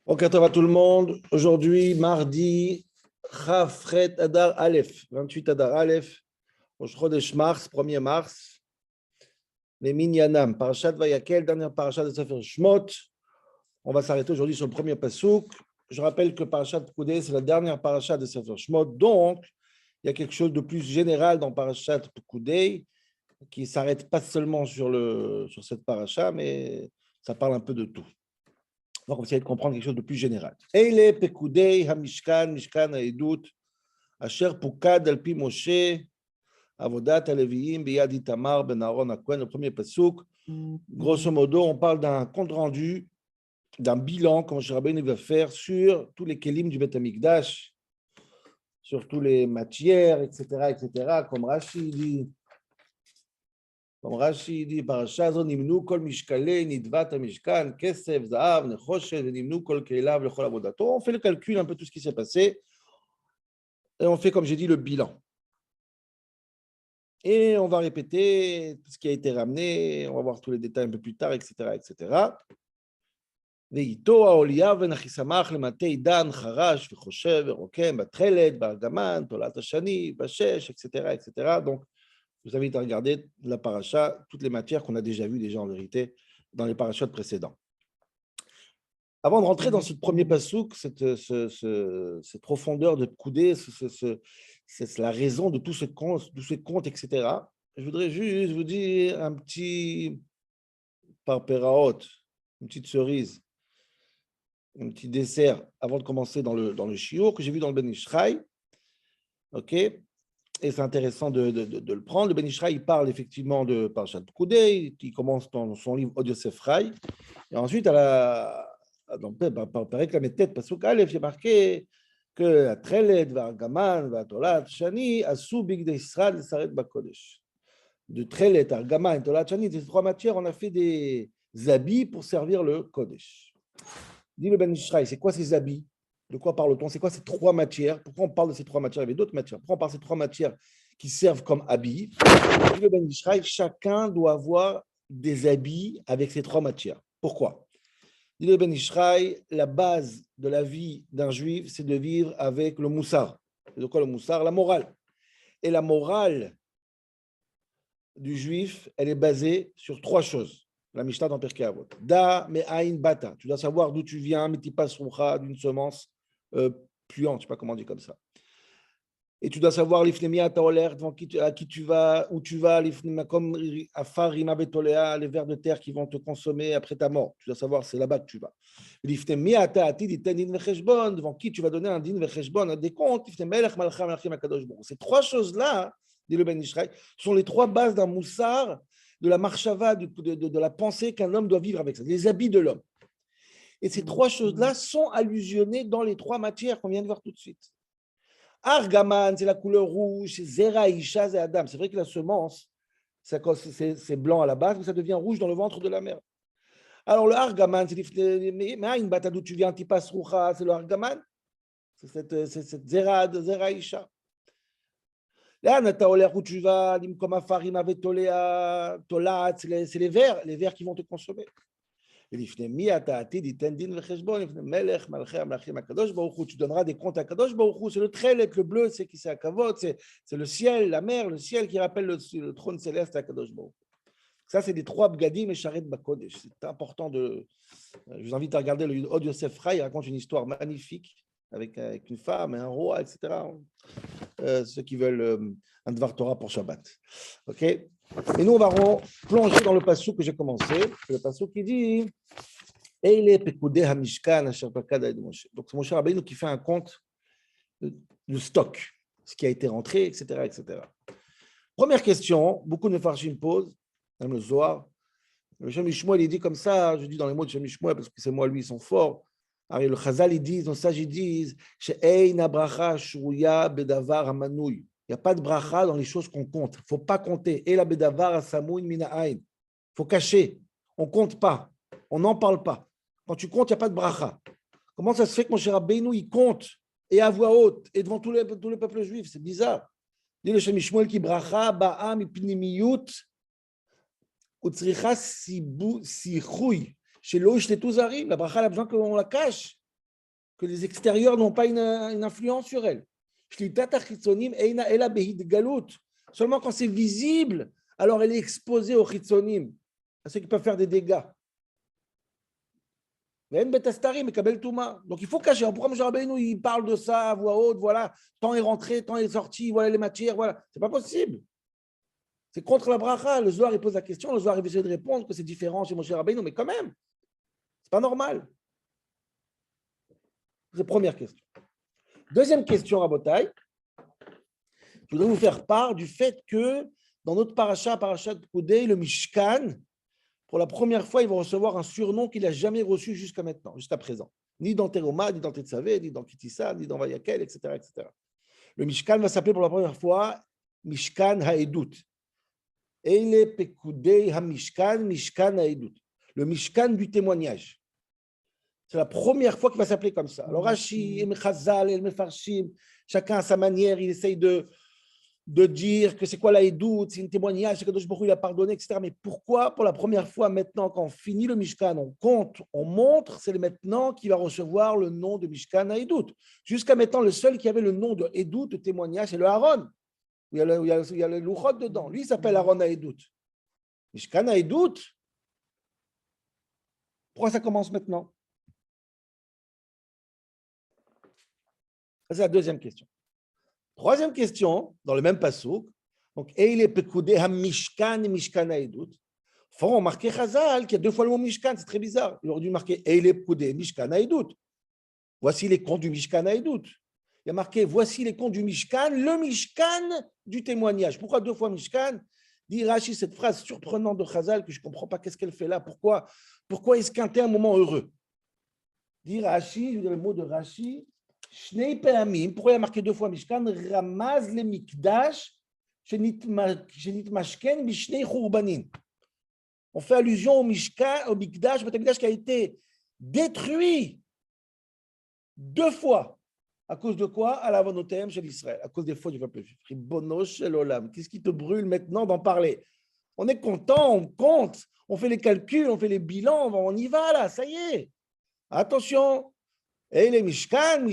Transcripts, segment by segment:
Bon, à tout le monde. Aujourd'hui, mardi, Chafret Adar Aleph, 28 Adar Aleph, Rosh Chodesh Mars, 1er mars, les Minyanam, Parashat Vayakel, dernière parashat de Sefer Shmot. On va s'arrêter aujourd'hui sur le premier pasouk. Je rappelle que Parashat Pekudei, c'est la dernière parashat de Sefer Shmot. Donc, il y a quelque chose de plus général dans Parashat Pekudei qui ne s'arrête pas seulement sur cette parasha, mais ça parle un peu de tout. Donc, on va essayer de comprendre quelque chose de plus général. Eile pekudei hamishkan, mishkan haedut, asher pukad al pi Moshe, avodat aleviim biyad Itamar ben Aaron hakohen, le premier pasuk. Grosso modo, on parle d'un compte rendu, d'un bilan que Moshe Rabbeinu va faire sur tous les kelim du Beth Amikdash, sur toutes les matières, etc., comme Rashi dit. פרשה זו נמנו כל משקלי נדבת המשכן, כסף, זהב, נחושת, ונמנו כל כליו לכל עבודתו. On fait le calcul, un peu tout ce qui s'est passé, et on fait, comme j'ai dit, le bilan. Et on va répéter tout ce qui a été ramené, on va voir tous les détails un peu plus tard, etc. ואיתו האוליאב בן אחיסמך למטה דן, חרש וחושב ורוקם, בתכלת, בארגמן, תולעת השני, בשש, etc. Donc, je vous invite à regarder la paracha, toutes les matières qu'on a déjà vues déjà en vérité dans les parachats précédents. Avant de rentrer dans ce premier pasouk, cette profondeur de coudée, c'est la raison de tout ce compte, etc. Je voudrais juste vous dire un petit parpéraot, une petite cerise, un petit dessert avant de commencer dans le shiur que j'ai vu dans le Ben Ishraï. OK? Et c'est intéressant de le prendre. Le Ben Ishraï, il parle effectivement de Parashat Pekudei, il commence dans son livre Od Yosef Rai. Et ensuite, dans Perek Lametet, Pasuk Aleph, il y a marqué que Atrelet, Vargaman, Vatolat, Shani, Asu Bigdei Israël, Saret Bakodesh. De Trelet, Argaman, Tolat, Shani, ces trois matières, on a fait des habits pour servir le Kodesh. Dit le Ben Ishraï, c'est quoi ces habits? De quoi parle-t-on? C'est quoi ces trois matières? Pourquoi on parle de ces trois matières? Il y avait d'autres matières. Pourquoi on parle de ces trois matières qui servent comme habits? Dit le Ben Ishraï, chacun doit avoir des habits avec ces trois matières. Pourquoi? Dit le Ben Ishraï, la base de la vie d'un juif, c'est de vivre avec le moussar. De quoi le moussar? La morale. Et la morale du juif, elle est basée sur trois choses. La Mishnah dans Pirkei Avot. Da me'ain bata. Tu dois savoir d'où tu viens, mitipas rucha, d'une semence puante, je ne sais pas comment on dit comme ça. Et tu dois savoir l'ifnemia taoler, à qui tu vas, où tu vas, comme afar rima betolea, les vers de terre qui vont te consommer après ta mort. Tu dois savoir, c'est là-bas que tu vas. L'ifnemia ta'atid iten din vecheshbon, devant qui tu vas donner un din vecheshbon, un décompte. Ifnemelech malcha malachim akadosh baruch. Ces trois choses-là, dit le Ben Ishraï, sont les trois bases d'un moussar, de la marshava, de la pensée qu'un homme doit vivre avec ça, les habits de l'homme. Et ces trois choses-là sont allusionnées dans les trois matières qu'on vient de voir tout de suite. Argaman, c'est la couleur rouge, c'est Zera, Isha, c'est Adam. C'est vrai que la semence, c'est blanc à la base, mais ça devient rouge dans le ventre de la mère. Alors le Argaman, mais une bata d'où tu viens, Tipas Rucha, c'est le Argaman. C'est cette Zera, Isha. Là, où tu vas, comme Afarim avec Tolat, c'est les vers qui vont te consommer. Tu donneras des comptes à Kadosh Baruch Hu. C'est le trélet, le bleu, c'est qui c'est à Kavod, c'est le ciel, la mer, le ciel qui rappelle le trône céleste à Kadosh Baruch Hu. Ça, c'est des trois bgadim et charet bakodesh. C'est important de. Je vous invite à regarder le Od Yosef Rai. Il raconte une histoire magnifique avec une femme et un roi, etc. Ceux qui veulent un Dvar Torah pour Shabbat. OK? Et nous, on va plonger dans le passage que j'ai commencé. Le passage qui dit Eile Pekudei Hamishkan Asher Pakad Ad Moshe. Donc, c'est Moshe Rabbeinu qui fait un compte de stock, ce qui a été rentré, etc. Première question, beaucoup de Farshim posent, même le Zohar. Le Shem Mishmuel, il dit comme ça, je dis dans les mots de Shem Mishmuel parce que c'est moi, lui, ils sont forts. Alors, le Chazal, ils disent, dans ça, ils disent She'eina bracha shruya bedavar hamanouy. Il n'y a pas de bracha dans les choses qu'on compte. Il ne faut pas compter. Et la bedavar asamouin mina'ain. Il faut cacher. On ne compte pas. On n'en parle pas. Quand tu comptes, il n'y a pas de bracha. Comment ça se fait que Moshe Rabbeinu, il compte et à voix haute et devant tous les peuples juifs? C'est bizarre. Dit le Shem Mishmuel qui bracha ba'am ipnimiyut utzricha sichui shelo yishletu zarim. La bracha, elle a besoin qu'on la cache. que les extérieurs n'ont pas une influence sur elle. Seulement quand c'est visible, alors elle est exposée aux chitzonim, à ceux qui peuvent faire des dégâts. Donc il faut cacher. Pourquoi Moshe Rabbeinu il parle de ça à voix haute, voilà, temps est rentré, temps est sorti, voilà les matières, voilà. C'est pas possible. C'est contre la bracha. Le Zohar il pose la question, le Zohar il essaie de répondre que c'est différent chez Moshe Rabbeinu, mais quand même, c'est pas normal. C'est la première question. Deuxième question, Rabotai. Je voudrais vous faire part du fait que dans notre parasha Pekudei, le Mishkan, pour la première fois, il va recevoir un surnom qu'il n'a jamais reçu jusqu'à maintenant, jusqu'à présent. Ni dans Teroma, ni dans Tetzavé, ni dans Kitissa, ni dans Vayakel, etc., etc. Le Mishkan va s'appeler pour la première fois Mishkan Haedut. Eile Pekudei HaMishkan, Mishkan Haedut. Le Mishkan du témoignage. C'est la première fois qu'il va s'appeler comme ça. Alors Rashi, El Mechazal, El Mefarshim, chacun à sa manière, il essaye de dire que c'est quoi la Edout, c'est un témoignage, c'est que Kadosh Baruch Hu il a pardonné, etc. Mais pourquoi, pour la première fois maintenant, quand on finit le Mishkan, on compte, on montre, c'est maintenant qu'il va recevoir le nom de Mishkan à Edout. Jusqu'à maintenant, le seul qui avait le nom de Edout, de témoignage, c'est le Aaron. Il y a le Luchot dedans. Lui, il s'appelle Aaron à Edout. Mishkan à Edout, pourquoi ça commence maintenant? Ça, c'est la deuxième question. Troisième question, dans le même passouk, donc, Eile Pekudei HaMishkan et Mishkan HaEdut. Faut remarquer Chazal qu'il y a deux fois le mot Mishkan, c'est très bizarre. Il aurait dû marquer Eile Pekudei Mishkan HaEdut. Voici les comptes du Mishkan HaEdut. Il y a marqué voici les comptes du Mishkan, le Mishkan du témoignage. Pourquoi deux fois Mishkan? Dit Rashi, cette phrase surprenante de Chazal que je ne comprends pas qu'est-ce qu'elle fait là. Pourquoi esquinter un moment heureux? Dit Rashi, je veux dire le mot de Rashi. Pourquoi il y a marqué deux fois Mishkan? Ramaz le Mikdash, Shenitmashken, Mishnei Churbanin. On fait allusion au Mishkan, au Mikdash, qui a été détruit deux fois. À cause de quoi? À la vonotem chez l'Israël, à cause des fautes du peuple juif. Qu'est-ce qui te brûle maintenant d'en parler? On est content, on compte, on fait les calculs, on fait les bilans, on y va là, ça y est. Attention. Et les Mishkan,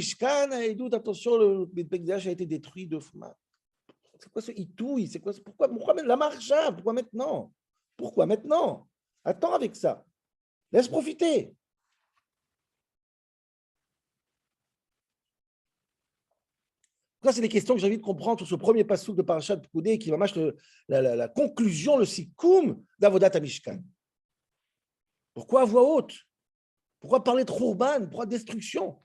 Haedut, attention, le Mikdash a été détruit deux fois. C'est quoi ce itouille? C'est quoi? Pourquoi la marche? Pourquoi maintenant? Pourquoi maintenant? Attends avec ça. Laisse profiter. Ça, c'est les questions que j'ai envie de comprendre sur ce premier passouk de Parashat Pekudei qui va marcher la conclusion, le sikoum d'Avodat HaMishkan. Pourquoi à voix haute? Pourquoi parler de Khurban? Pourquoi destruction?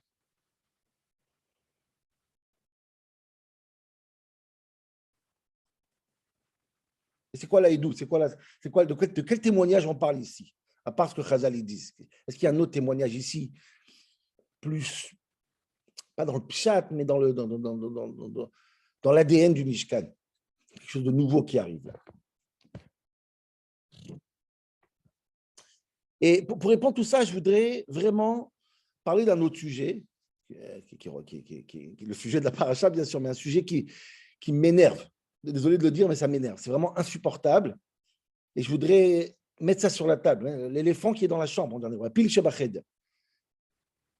Et c'est quoi la Edout? De quel témoignage on parle ici? À part ce que Chazal dit. Est-ce qu'il y a un autre témoignage ici? Plus, pas dans le Pshat, mais dans l'ADN du Mishkan. Quelque chose de nouveau qui arrive là. Et pour répondre à tout ça, je voudrais vraiment parler d'un autre sujet, qui est le sujet de la paracha, bien sûr, mais un sujet qui m'énerve. Désolé de le dire, mais ça m'énerve. C'est vraiment insupportable. Et je voudrais mettre ça sur la table. L'éléphant qui est dans la chambre, on dirait pile Shebached.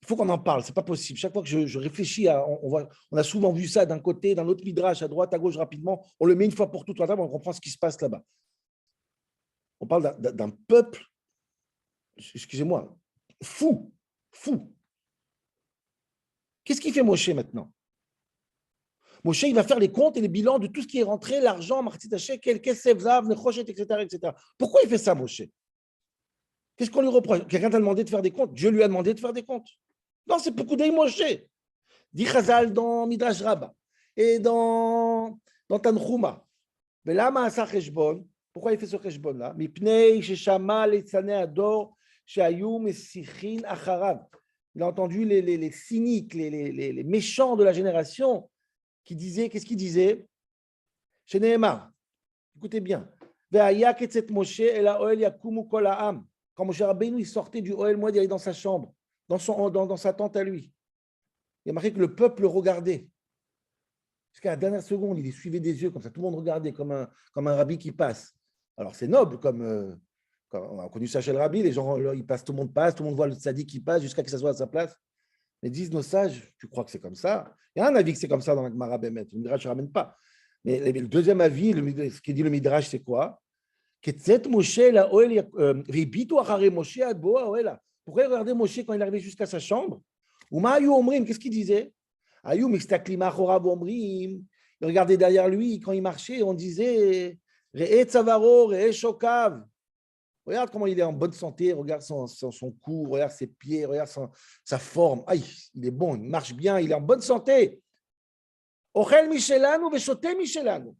Il faut qu'on en parle, c'est pas possible. Chaque fois que je réfléchis, on a souvent vu ça d'un côté, d'un autre midrash, à droite, à gauche, rapidement. On le met une fois pour toutes sur la table, on comprend ce qui se passe là-bas. On parle d'un peuple, excusez-moi, fou. Qu'est-ce qu'il fait Moshe maintenant? Moshe, il va faire les comptes et les bilans de tout ce qui est rentré, l'argent, etc. Pourquoi il fait ça, Moshe? Qu'est-ce qu'on lui reproche? Quelqu'un t'a demandé de faire des comptes? Dieu lui a demandé de faire des comptes. Non, c'est Pekudei Moshe. Dit Chazal dans Midrash Rabbah et dans Tanchuma. Pourquoi il fait ce cheshbon-là? Il a entendu les cyniques, les méchants de la génération qui disaient, qu'est-ce qu'ils disaient? Chez Nehemar, écoutez bien. Quand Moshe Rabbeinu il sortait du Ohel Moed, il allait dans sa chambre, dans sa tente à lui. Il a marqué que le peuple le regardait. Jusqu'à la dernière seconde, il les suivait des yeux, comme ça, tout le monde regardait, comme un rabbi qui passe. Alors c'est noble, comme on a connu ça chez le rabbi, les gens, ils passent, tout le monde passe, tout le monde voit le tzaddik qui passe jusqu'à ce qu'il s'assoie à sa place. Mais disent nos sages, tu crois que c'est comme ça? Il y a un avis que c'est comme ça dans la Gemara Bémet. Le Midrash ne ramène pas. Mais le deuxième avis, ce qui dit le Midrash, c'est quoi? Pourquoi regarder Moshe quand il est arrivé jusqu'à sa chambre? Qu'est-ce qu'il disait? Il regardait derrière lui, quand il marchait, on disait regarde comment il est en bonne santé, regarde son cou, regarde ses pieds, regarde sa forme. Aïe, il est bon, il marche bien, il est en bonne santé. Ochel Michelanu, Veshote Michelanu.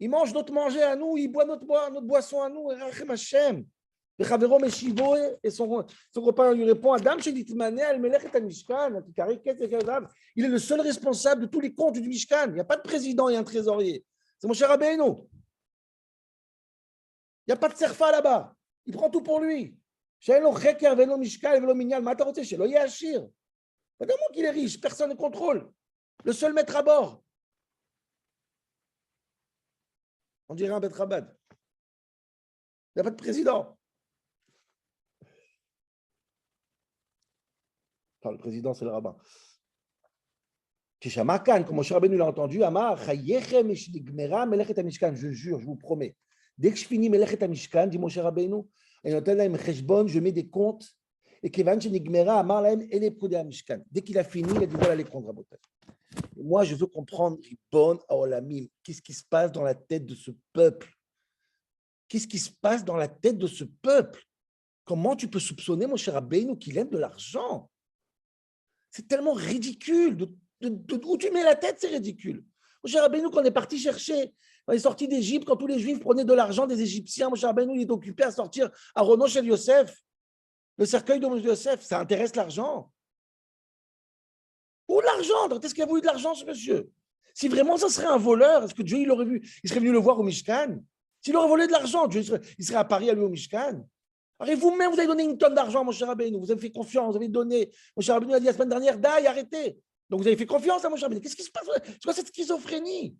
Il mange notre manger à nous, il boit notre boisson à nous. Et son copain lui répond, Adam, il est le seul responsable de tous les comptes du Mishkan. Il n'y a pas de président et un trésorier. C'est mon cher Rabbeinu. Il n'y a pas de serfa là-bas. Il prend tout pour lui. Pas moi qu'il est riche, personne ne contrôle. Le seul maître à bord. On dirait un Betrabad. Il n'y a pas de président. Enfin, le président, c'est le rabbin. Comme Moshe Rabbeinu l'a entendu, je jure, je vous promets. Dès que je finis Melechet HaMishkan, dit Moshe Rabbeinu, je mets des comptes. Et dès qu'il a fini, il a dit voilà les comptes, Rabotai. Moi, je veux comprendre, Ribbon Haolamim, qu'est-ce qui se passe dans la tête de ce peuple? Qu'est-ce qui se passe dans la tête de ce peuple? Comment tu peux soupçonner, Moshe Rabbeinu, qu'il aime de l'argent? C'est tellement ridicule. Où tu mets la tête, c'est ridicule. Moshe Rabbeinu, quand on est parti chercher, on est sorti d'Égypte, quand tous les Juifs prenaient de l'argent des Égyptiens, Moshe Rabbeinu, il est occupé à sortir à Rono chez Yosef. Le cercueil de Yosef, ça intéresse l'argent. Où l'argent? Est-ce qu'il a voulu de l'argent, ce monsieur? Si vraiment ça serait un voleur, est-ce que Dieu, il l'aurait vu? Il serait venu le voir au Mishkan? S'il aurait volé de l'argent, Dieu, il serait à Paris à lui au Mishkan? Alors, vous-même, vous avez donné une tonne d'argent, mon cher Rabbeinu. Vous avez fait confiance, vous avez donné. Mon cher Rabbeinu a dit la semaine dernière, d'aille, arrêtez. Donc, vous avez fait confiance à mon cher Rabbeinu. Qu'est-ce qui se passe? C'est quoi cette schizophrénie?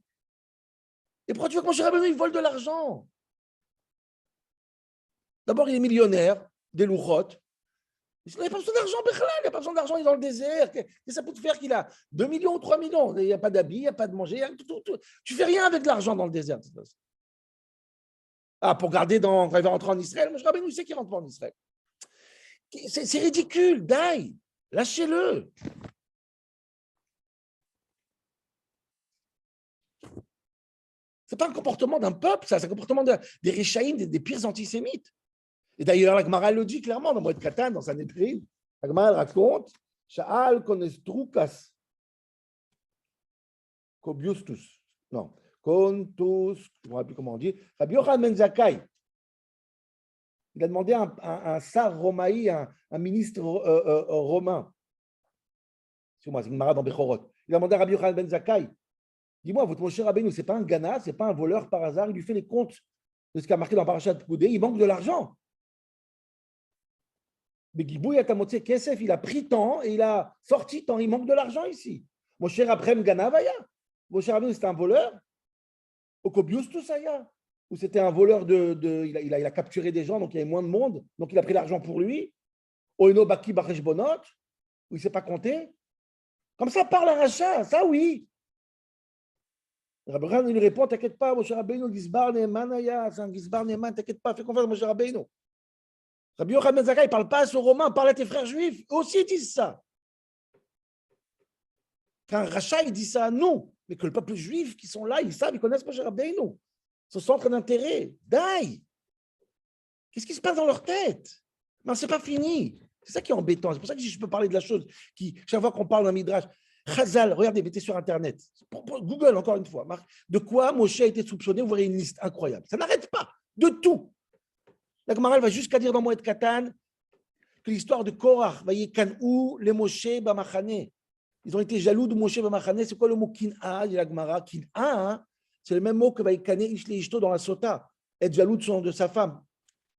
Et pourquoi tu veux que mon cher Rabbeinu, il vole de l'argent? D'abord, il est millionnaire, des louchotes. Il n'a pas besoin d'argent, Bechla. Il n'a pas besoin d'argent, il est dans le désert. Qu'est-ce que ça peut te faire qu'il a 2 millions ou 3 millions? Il n'y a pas d'habits, il n'y a pas de manger. Tout. Tu ne fais rien avec de l'argent dans le désert. Ah, pour garder quand il va rentrer en Israël, mon cher Rabbeinu, il sait qu'il ne rentre pas en Israël. C'est ridicule, Daï, lâchez-le. Ce n'est pas un comportement d'un peuple, ça, c'est un comportement des Réchaïm, des pires antisémites. Et d'ailleurs, la Gemara le dit clairement dans Moed Katan, dans sa Sanhedrin, la Gemara raconte Sha'al Konestrukas Kobiustus. Non, Kontus, je ne me rappelle plus comment on dit, Rabbi Yochanan ben Zakkai. Il a demandé à un Sar Romaï, un ministre romain. Excusez-moi, c'est une Gemara dans Bechorot. Il a demandé à Rabbi Yochanan ben Zakkai, dis-moi, votre Moshe Rabbeinu, ce n'est pas un Gana, ce n'est pas un voleur par hasard, il lui fait les comptes de ce qui a marqué dans Parashat Koudé, il manque de l'argent. Mais Gibouy Atamotse Kesef, il a pris temps et il a sorti temps, il manque de l'argent ici. Moshe Rabbeinu Gana Vaya. Moshe Rabbeinu, c'était un voleur. Okobius tout ça, ou c'était un voleur il a capturé des gens, donc il y avait moins de monde, donc il a pris l'argent pour lui. Oino Baki Bacheshbonot, où il ne s'est pas compté. Comme ça parle un rachat, ça oui. Rabbi Yochanan lui répond, t'inquiète pas, Moshe Rabbeinu, Gizbar Neeman Aya, c'est un Gizbar Neeman, t'inquiète pas, fais confiance à Moshe Rabbeinu. Rabbi Yochanan ben Zakkai, il ne parle pas à ce Romain, parle à tes frères juifs, eux aussi ils disent ça. Quand un rachat, il dit ça à nous, mais que le peuple juif qui sont là, ils savent, ils connaissent Moshe Rabbeinu. Ce centre d'intérêt, d'aïe. Qu'est-ce qui se passe dans leur tête? Non, c'est pas fini. C'est ça qui est embêtant. C'est pour ça que je peux parler de la chose qui, chaque fois qu'on parle d'un midrash, Chazal, regardez, mettez sur Internet, Google encore une fois, de quoi Moshe a été soupçonné, vous verrez une liste incroyable. Ça n'arrête pas, de tout. La Gemara va jusqu'à dire dans Moed Katan que l'histoire de Korach, voyez, Kanou, les Moshe, Bamachane. Ils ont été jaloux de Moshe, Bamachane. C'est quoi le mot Kin'a, dit la Gemara? Kin'a, c'est le même mot que Vaikane Ishle Ishto dans la Sota, être jaloux de sa femme,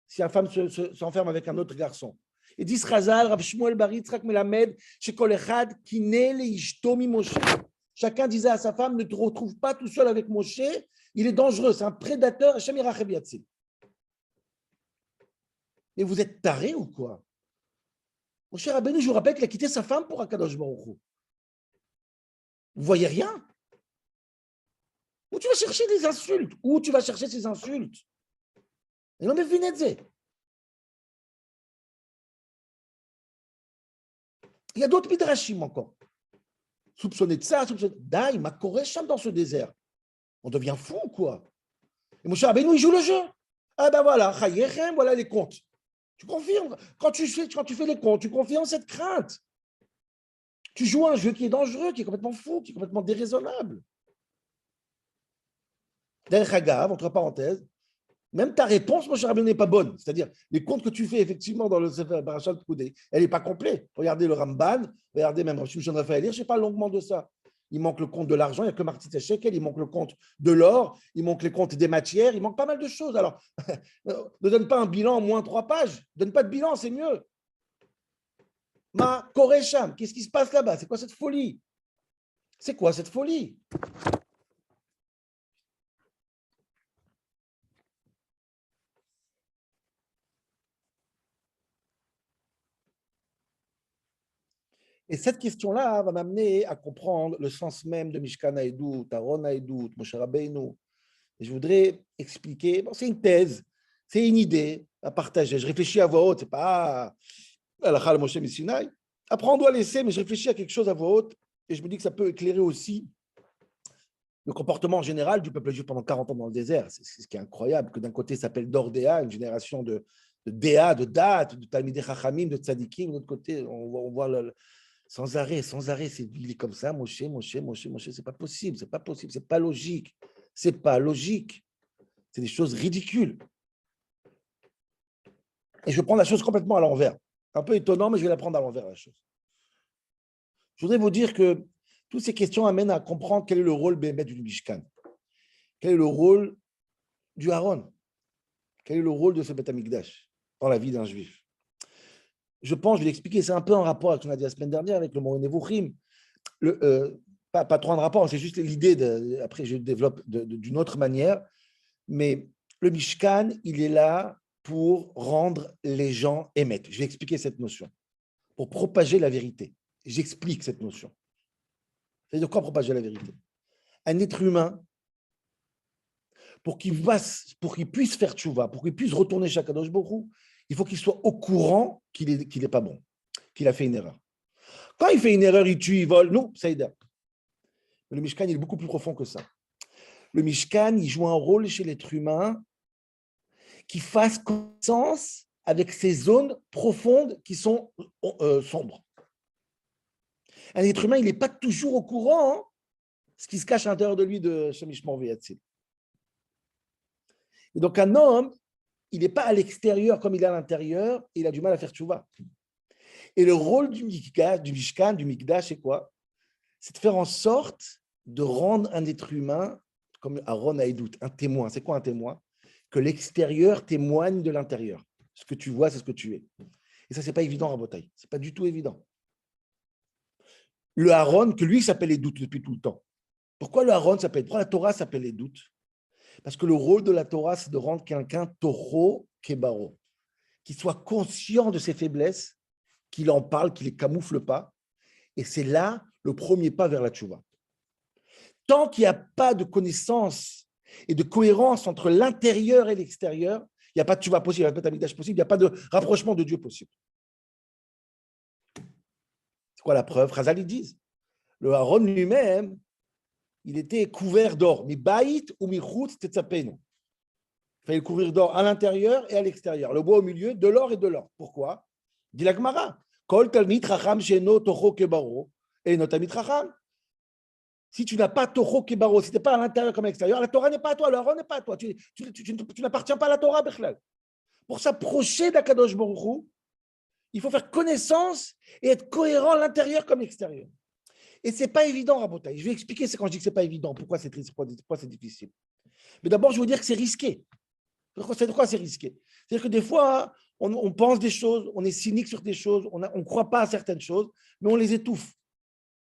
si la femme s'enferme avec un autre garçon. Et dit Chazal, Rav Shmuel Bar Yitzchak Melamed, Shekol Echad, Kine le Ishto mi Moshe. Chacun disait à sa femme, ne te retrouve pas tout seul avec Moshe, il est dangereux, c'est un prédateur, Hashem Yiracheh Yatzil. Mais vous êtes tarés ou quoi? Mon cher Rabbeinu, je vous rappelle qu'il a quitté sa femme pour Akadosh Baruch Hu. Vous voyez rien? Où tu vas chercher des insultes? Où tu vas chercher ces insultes? Et non, mais venez. Il y a d'autres midrashim encore. Soupçonner de ça, soupçonner... Daï, ma Korécham dans ce désert. On devient fou, quoi. Et mon cher Rabbeinu, il joue le jeu. Ah ben voilà, Chayechem, voilà les comptes. Tu confirmes. Quand tu fais les comptes, tu confirmes cette crainte. Tu joues un jeu qui est dangereux, qui est complètement fou, qui est complètement déraisonnable. Derech Hagav, entre parenthèses, même ta réponse, mon cher Rabbeinu, n'est pas bonne. C'est-à-dire, les comptes que tu fais effectivement dans le Sefer Parashat Pekudei, elle n'est pas complète. Regardez le Ramban, regardez même Shimshon Raphaël, je ne sais pas longuement de ça. Il manque le compte de l'argent, il n'y a que Martit Shekel, il manque le compte de l'or, il manque les comptes des matières, il manque pas mal de choses. Alors, ne donne pas un bilan en moins 3 pages. Ne donne pas de bilan, c'est mieux. Ma Korécham, qu'est-ce qui se passe là-bas? C'est quoi cette folie? C'est quoi cette folie? Et cette question-là va m'amener à comprendre le sens même de Mishkan Haïdout, Aaron Haïdout, Moshe Rabbeinu. Et je voudrais expliquer, bon, c'est une thèse, c'est une idée à partager. Je réfléchis à voix haute, ce n'est pas à la Chal Moshe Missinaï. Après, on doit laisser, mais je réfléchis à quelque chose à voix haute et je me dis que ça peut éclairer aussi le comportement général du peuple juif pendant 40 ans dans le désert. C'est ce qui est incroyable, que d'un côté ça s'appelle Dordéa, une génération de Déa, de Dat, de Talmidei Chachamim, de Tzadikim. De l'autre côté, on voit sans arrêt, c'est il est comme ça, Moshe, c'est pas possible, c'est pas logique. C'est pas logique. C'est des choses ridicules. Et je vais prendre la chose complètement à l'envers. Un peu étonnant, mais je vais la prendre à l'envers, la chose. Je voudrais vous dire que toutes ces questions amènent à comprendre quel est le rôle Bémet du Mishkan. Quel est le rôle du Aaron? Quel est le rôle de ce Beth Amikdash dans la vie d'un juif? Je pense, je vais l'expliquer, c'est un peu en rapport avec ce qu'on a dit la semaine dernière avec le mot Nevuchim. Pas trop en rapport, c'est juste l'idée, après je développe d'une autre manière, mais le Mishkan, il est là pour rendre les gens émettent. Je vais expliquer cette notion, pour propager la vérité. J'explique cette notion. C'est de quoi propager la vérité? Un être humain, pour qu'il puisse faire tchouva, pour qu'il puisse retourner chez Akadosh Baruch Hu, il faut qu'il soit au courant qu'il n'est pas bon, qu'il a fait une erreur. Quand il fait une erreur, il tue, il vole, non, ça aide. Mais le Mishkan, il est beaucoup plus profond que ça. Le Mishkan, il joue un rôle chez l'être humain qui fasse connaissance avec ces zones profondes qui sont sombres. Un être humain, il n'est pas toujours au courant ce qui se cache à l'intérieur de lui de Shemishmor Veyatzil. Et donc un homme, il n'est pas à l'extérieur comme il est à l'intérieur, et il a du mal à faire tchouva. Et le rôle du Mishkan, du Mikdash, c'est quoi? C'est de faire en sorte de rendre un être humain, comme Aaron Haïdout, un témoin. C'est quoi un témoin? Que l'extérieur témoigne de l'intérieur. Ce que tu vois, c'est ce que tu es. Et ça, ce n'est pas évident, Rabotai. Ce n'est pas du tout évident. Le Aaron, que lui s'appelle Haïdout depuis tout le temps. Pourquoi le Aaron s'appelle? Pourquoi la Torah s'appelle Haïdout? Parce que le rôle de la Torah, c'est de rendre quelqu'un Toro Kebaro, qui soit conscient de ses faiblesses, qu'il en parle, qu'il ne les camoufle pas. Et c'est là le premier pas vers la tchouva. Tant qu'il n'y a pas de connaissance et de cohérence entre l'intérieur et l'extérieur, il n'y a pas de tchouva possible, il n'y a pas d'amigdash possible, il n'y a pas de rapprochement de Dieu possible. C'est quoi la preuve? Chazal, ils disent. Le Aaron lui-même, il était couvert d'or. Mi baït ou mi chutz tetzapenu. Il fallait couvrir d'or à l'intérieur et à l'extérieur. Le bois au milieu, de l'or et de l'or. Pourquoi? Dit la Gemara. Kol talmid chacham sheno tocho kebaro et no talmid chacham. Si tu n'as pas tocho kebaro, si tu n'es pas à l'intérieur comme à l'extérieur, la Torah n'est pas à toi, le Aaron n'est pas à toi. Tu n'appartiens pas à la Torah, Bechlal. Pour s'approcher d'Akadosh Baruch Hu, il faut faire connaissance et être cohérent à l'intérieur comme à l'extérieur. Et ce n'est pas évident, Rabotai. Je vais expliquer quand je dis que ce n'est pas évident, pourquoi c'est difficile. Mais d'abord, je veux dire que c'est risqué. C'est de quoi c'est risqué? C'est-à-dire que des fois, on pense des choses, on est cynique sur des choses, on ne croit pas à certaines choses, mais on les étouffe.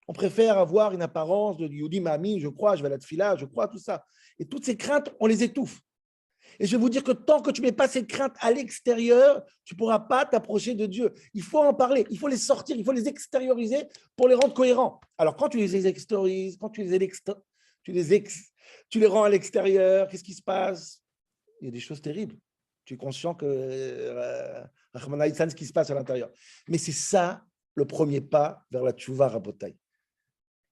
On préfère avoir une apparence de Yudi Mami, je crois, je vais à la tfila, je crois, tout ça. Et toutes ces craintes, on les étouffe. Et je vais vous dire que tant que tu ne mets pas cette crainte à l'extérieur, tu ne pourras pas t'approcher de Dieu. Il faut en parler, il faut les sortir, il faut les extérioriser pour les rendre cohérents. Alors, quand tu les extériorises, quand tu les rends à l'extérieur, qu'est-ce qui se passe? Il y a des choses terribles. Tu es conscient que Rahman Aïtsan, ce qui se passe à l'intérieur. Mais c'est ça le premier pas vers la tchouva rabotai.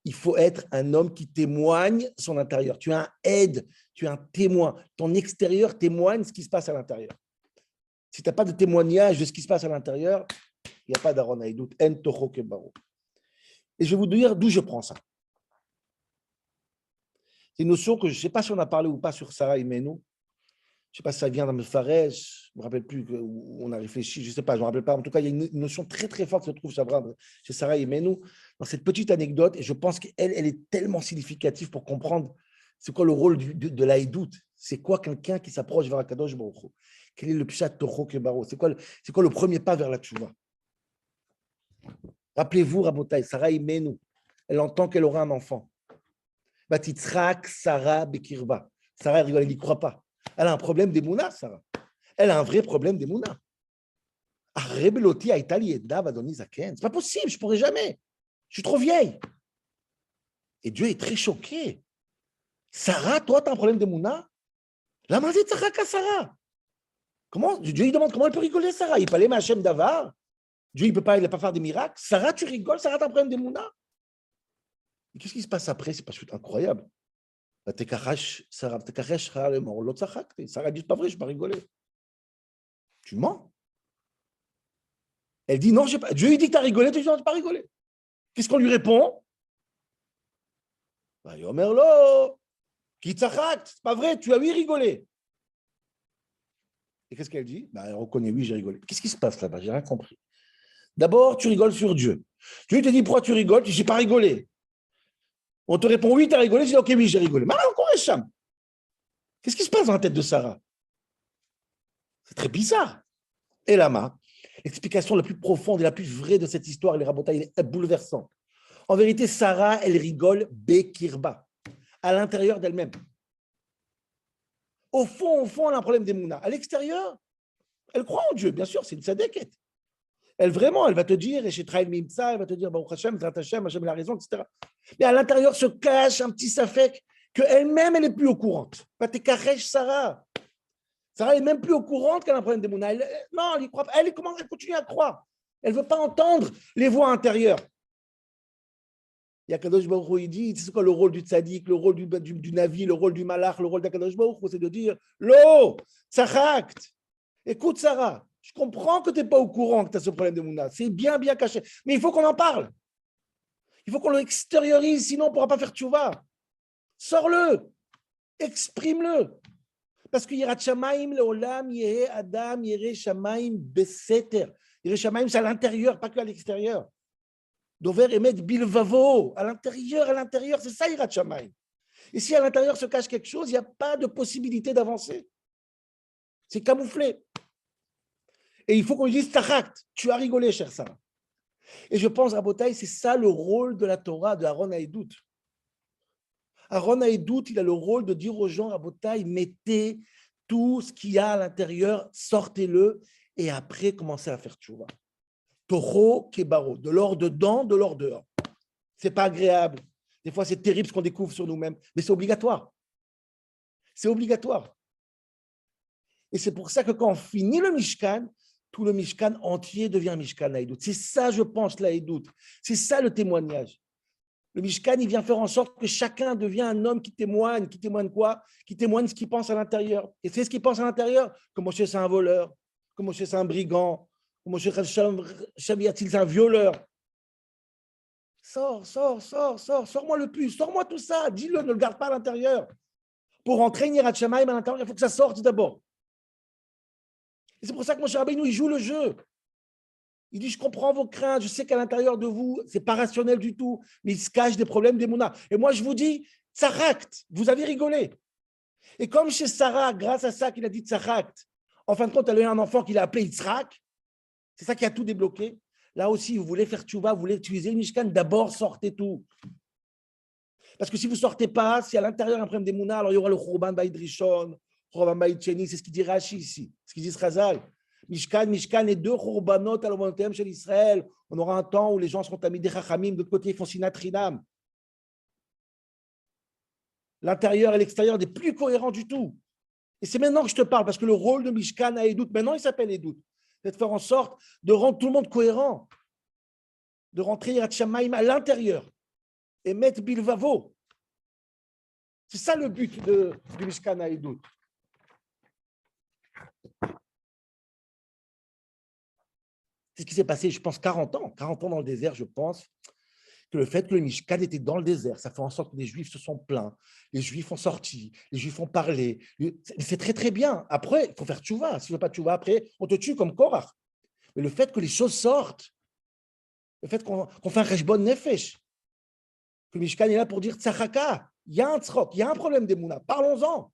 Il faut être un homme qui témoigne son intérieur. Tu es un aide, tu es un témoin. Ton extérieur témoigne ce qui se passe à l'intérieur. Si tu n'as pas de témoignage de ce qui se passe à l'intérieur, il n'y a pas d'Aaron Haïdout. En toho kebaro. Et je vais vous dire d'où je prends ça. C'est une notion que je ne sais pas si on a parlé ou pas sur Sarah Imenu. Je ne sais pas si ça vient dans le Farej, je ne me rappelle plus où on a réfléchi, je ne sais pas, je ne me rappelle pas. En tout cas, il y a une notion très très forte qui se trouve chez Sarah Imenu, dans cette petite anecdote, et je pense qu'elle est tellement significative pour comprendre c'est quoi le rôle de l'Aïdout. C'est quoi quelqu'un qui s'approche vers Akadosh Baruch Hu? Quel est le pshat Toho Kebaro? C'est quoi le premier pas vers la tchouva? Rappelez-vous, Rabotai, Sarah Imenu, elle entend qu'elle aura un enfant. Batitzrak Sarah Bekirba. Sarah rigole, elle n'y croit pas. Elle a un problème d'Emouna, Sarah. Elle a un vrai problème d'Emouna. C'est pas possible, je ne pourrai jamais. Je suis trop vieille. Et Dieu est très choqué. Sarah, toi, tu as un problème d'Emouna? La mazé tzachaka Sarah. Comment? Dieu lui demande comment elle peut rigoler, Sarah. Il parlait Hachem Davar. Dieu, il ne peut pas faire des miracles. Sarah, tu rigoles, Sarah, tu as un problème d'Emouna? Et qu'est-ce qui se passe après? C'est pas incroyable. Sarah dit, c'est pas vrai, je ne vais pas rigoler. Tu mens. Elle dit, non, pas. Dieu lui dit que tu as rigolé, tu dis, non, je n'ai pas rigolé. Qu'est-ce qu'on lui répond? Yomerlo, Kitzachak, c'est pas vrai, tu as oui rigolé. Et qu'est-ce qu'elle dit? Elle reconnaît, oui, j'ai rigolé. Qu'est-ce qui se passe là-bas? J'ai rien compris. D'abord, tu rigoles sur Dieu. Dieu te dit, pourquoi tu rigoles? Tu dis, j'ai pas rigolé. On te répond, oui, tu as rigolé. Tu dis, ok, oui, j'ai rigolé. Mais encore un cham. Qu'est-ce qui se passe dans la tête de Sarah? C'est très bizarre. Et Lama, l'explication la plus profonde et la plus vraie de cette histoire, les rabotailles, est bouleversante. En vérité, Sarah, elle rigole Bekirba, à l'intérieur d'elle-même. Au fond, elle a un problème d'Emouna. À l'extérieur, elle croit en Dieu, bien sûr, c'est une sadéquette. Elle va te dire, et chez Trail Mimsa, elle va te dire, Baruch Hashem, Zrat Hashem, Hashem a raison, etc. Mais à l'intérieur se cache un petit safek qu'elle-même, elle n'est plus au courant. Vatekaresh Sarah. Sarah n'est même plus au courant qu'elle a un problème d'Emouna. Non, elle y croit pas. Elle continue à croire. Elle ne veut pas entendre les voix intérieures. Il y a Kadosh Baruch Hu, il dit, c'est quoi le rôle du tzaddik, le rôle du navi, le rôle du malach, le rôle d'Akadosh Baruch Hu, c'est de dire, Lo, tzachakt. Écoute, Sarah, je comprends que tu n'es pas au courant que tu as ce problème de Mouna. C'est bien, bien caché. Mais il faut qu'on en parle. Il faut qu'on l'extériorise, sinon on ne pourra pas faire tchouva. Sors-le. Exprime-le. Parce que Yirat Shamaim, Leolam, Yehe Adam, Yere Shamaim, Beseter. Yere Shamaim, c'est à l'intérieur, pas que à l'extérieur. Dover Emet Bilvavo, à l'intérieur, c'est ça Yirat Shamaim. Et si à l'intérieur se cache quelque chose, il n'y a pas de possibilité d'avancer. C'est camouflé. Et il faut qu'on lui dise, Tachakt, tu as rigolé, cher Sarah. Et je pense, Rabotai, c'est ça le rôle de la Torah de Aaron Haïdout. Aaron Haïdout, il a le rôle de dire aux gens, Rabotai, mettez tout ce qu'il y a à l'intérieur, sortez-le, et après, commencez à faire tchouva. Toho kebaro, de l'or dedans, de l'or dehors. C'est pas agréable. Des fois, c'est terrible ce qu'on découvre sur nous-mêmes, mais c'est obligatoire. C'est obligatoire. Et c'est pour ça que quand on finit le Mishkan, tout le Mishkan entier devient Mishkan Haïdout. C'est ça, je pense, l'Haïdout. C'est ça le témoignage. Le Mishkan, il vient faire en sorte que chacun devient un homme qui témoigne. Qui témoigne quoi? Qui témoigne ce qu'il pense à l'intérieur. Et c'est ce qu'il pense à l'intérieur. Que Moshe, c'est un voleur. Que Moshe, c'est un brigand. Que Moshe, c'est un violeur. Sors-moi le plus. Sors-moi tout ça. Dis-le, ne le garde pas à l'intérieur. Pour entraîner Yirat Shamayim à l'intérieur, il faut que ça sorte d'abord. Et c'est pour ça que Moshe Rabbeinu, il joue le jeu. Il dit, je comprends vos craintes, je sais qu'à l'intérieur de vous, ce n'est pas rationnel du tout, mais il se cache des problèmes d'Emouna. Et moi, je vous dis, Tzachakt, vous avez rigolé. Et comme chez Sarah, grâce à ça qu'il a dit Tzachakt, en fin de compte, elle a eu un enfant qu'il a appelé Yitzhak, c'est ça qui a tout débloqué. Là aussi, vous voulez faire tchouva, vous voulez utiliser le Mishkan, d'abord sortez tout. Parce que si vous ne sortez pas, si à l'intérieur il y a un problème d'Emouna, alors il y aura le Khurban Baïd Rishon, c'est ce qu'il dit Rashi ici, ce qu'il dit Chazal. Mishkan et deux Khurbanot à l'Omontem chez Israël. On aura un temps où les gens seront amis des Chachamim, de l'autre côté, ils font Sinat Chinam. L'intérieur et l'extérieur n'est plus cohérent du tout. Et c'est maintenant que je te parle, parce que le rôle de Mishkan à Edout, maintenant il s'appelle Edout, c'est de faire en sorte de rendre tout le monde cohérent, de rentrer Yirat Shamayim à l'intérieur et mettre Bilvavo. C'est ça le but du Mishkan à Edout. C'est ce qui s'est passé, je pense, 40 ans dans le désert, je pense, que le fait que le Mishkan était dans le désert, ça fait en sorte que les Juifs se sont plaints, les Juifs ont sorti, les Juifs ont parlé. C'est très, très bien. Après, il faut faire tchouva. Si tu ne fais pas tchouva, après, on te tue comme Korach. Mais le fait que les choses sortent, le fait qu'on fait un Reshbon Nefesh, que le Mishkan est là pour dire Tzachaka, il y a un tzrok, il y a un problème d'Emouna, parlons-en.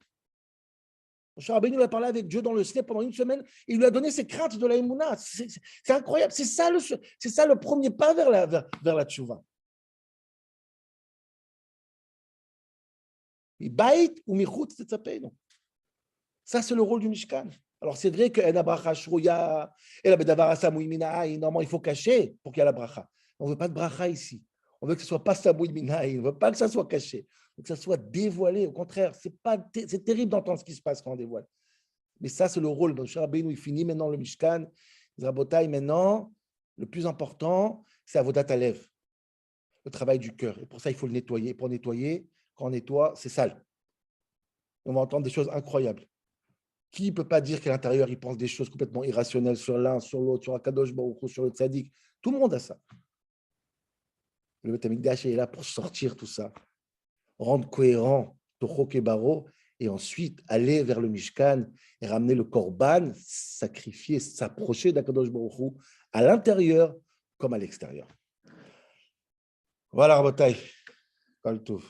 Moshe Rabbeinu a parlé avec Dieu dans le ciel pendant une semaine et il lui a donné ses craintes de la Emouna. C'est incroyable. C'est ça le premier pas vers la tchouva. Ça, c'est le rôle du Mishkan. Alors, c'est vrai que normalement, il faut cacher pour qu'il y ait la bracha. On ne veut pas de bracha ici. On veut que ce ne soit pas samoui minaï. On ne veut pas que ça soit caché. On veut que ça soit dévoilé. Au contraire, c'est terrible d'entendre ce qui se passe quand on dévoile. Mais ça, c'est le rôle. Moshe Rabbeinu, il finit maintenant le Mishkan. Rabotai, maintenant, le plus important, c'est Avodat Halev, le travail du cœur. Et pour ça, il faut le nettoyer. Pour nettoyer, quand on nettoie, c'est sale. On va entendre des choses incroyables. Qui ne peut pas dire qu'à l'intérieur, il pense des choses complètement irrationnelles sur l'un, sur l'autre, sur Akadosh Baruch Hu, sur le tzaddik? Tout le monde a ça. Le Beth Amikdash est là pour sortir tout ça, rendre cohérent Tochok et Baro, et ensuite aller vers le Mishkan et ramener le Korban, sacrifier, s'approcher d'Akadosh Baruch Hu à l'intérieur comme à l'extérieur. Voilà, Rabotai. Kol Tov.